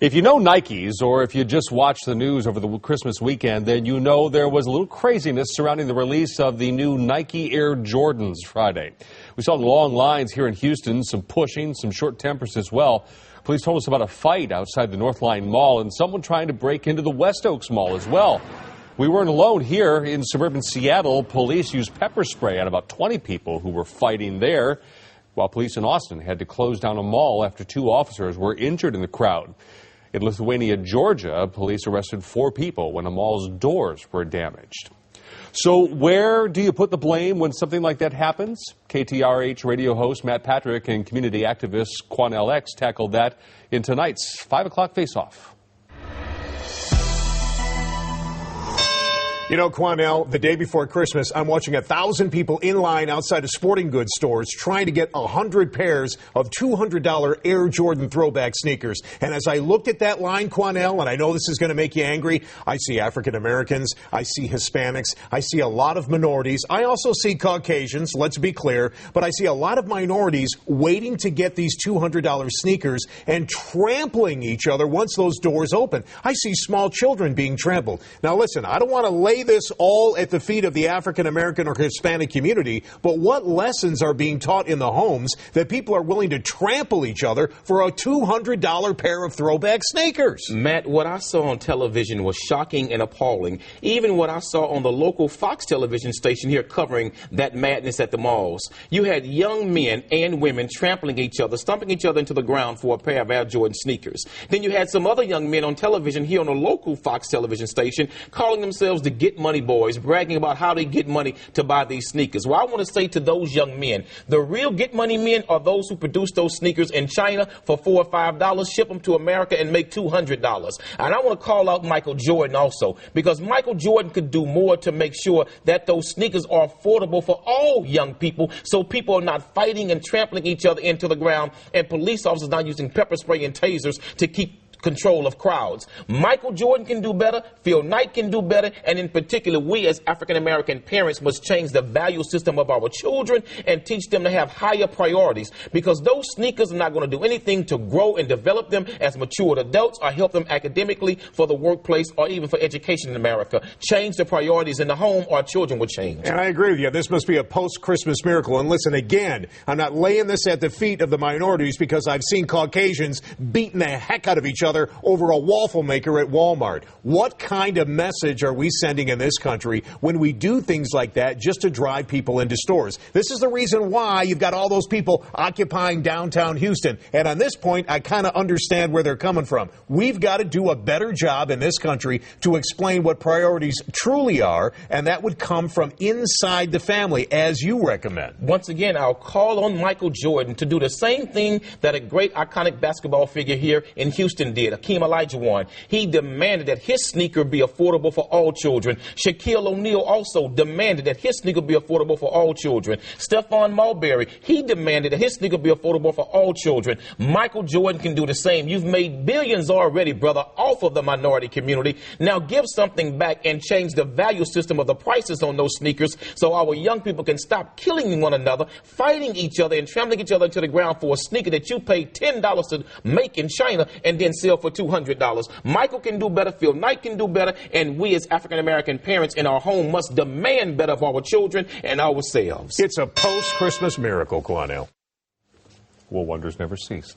If you know Nikes, or if you just watched the news over the Christmas weekend, then you know there was a little craziness surrounding the release of the new Nike Air Jordans Friday. We saw long lines here in Houston, some pushing, some short tempers as well. Police told us about a fight outside the Northline Mall and someone trying to break into the West Oaks Mall as well. We weren't alone here in suburban Seattle. Police used pepper spray on about 20 people who were fighting there, while police in Austin had to close down a mall after 2 officers were injured in the crowd. In Lithuania, Georgia, police arrested 4 people when a mall's doors were damaged. So where do you put the blame when something like that happens? KTRH radio host Matt Patrick and community activist Quanell X tackled that in tonight's 5 o'clock face-off. You know, Quanell, the day before Christmas, I'm watching 1,000 people in line outside of sporting goods stores trying to get 100 pairs of $200 Air Jordan throwback sneakers. And as I looked at that line, Quanell, and I know this is going to make you angry, I see African Americans, I see Hispanics, I see a lot of minorities. I also see Caucasians, let's be clear, but I see a lot of minorities waiting to get these $200 sneakers and trampling each other once those doors open. I see small children being trampled. Now, listen, I don't want to lay this all at the feet of the African American or Hispanic community, but what lessons are being taught in the homes that people are willing to trample each other for a $200 pair of throwback sneakers? Matt, what I saw on television was shocking and appalling. Even what I saw on the local Fox television station here covering that madness at the malls. You had young men and women trampling each other, stomping each other into the ground for a pair of Air Jordan sneakers. Then you had some other young men on television here on a local Fox television station calling themselves the Get Money Boys, bragging about how they get money to buy these sneakers. Well, I want to say to those young men, the real Get Money men are those who produce those sneakers in China for $4 or $5, ship them to America and make $200. And I want to call out Michael Jordan also, because Michael Jordan could do more to make sure that those sneakers are affordable for all young people, so people are not fighting and trampling each other into the ground, and police officers not using pepper spray and tasers to keep control of crowds. Michael Jordan can do better, Phil Knight can do better, and in particular, we as African-American parents must change the value system of our children and teach them to have higher priorities, because those sneakers are not going to do anything to grow and develop them as mature adults or help them academically for the workplace or even for education in America. Change the priorities in the home, or our children will change. And I agree with you. This must be a post-Christmas miracle. And listen, again, I'm not laying this at the feet of the minorities, because I've seen Caucasians beating the heck out of each other over a waffle maker at Walmart. What kind of message are we sending in this country when we do things like that just to drive people into stores? This is the reason why you've got all those people occupying downtown Houston. And on this point, I kind of understand where they're coming from. We've got to do a better job in this country to explain what priorities truly are, and that would come from inside the family, as you recommend. Once again, I'll call on Michael Jordan to do the same thing that a great iconic basketball figure here in Houston did, Hakeem Olajuwon. He demanded that his sneaker be affordable for all children. Shaquille O'Neal also demanded that his sneaker be affordable for all children. Stephon Marbury, he demanded that his sneaker be affordable for all children. Michael Jordan can do the same. You've made billions already, brother, off of the minority community. Now give something back and change the value system of the prices on those sneakers so our young people can stop killing one another, fighting each other, and trampling each other to the ground for a sneaker that you paid $10 to make in China and then sell for $200. Michael can do better, Phil Knight can do better, and we as African-American parents in our home must demand better of our children and ourselves. It's a post-Christmas miracle, Quanell. Well, wonders never cease.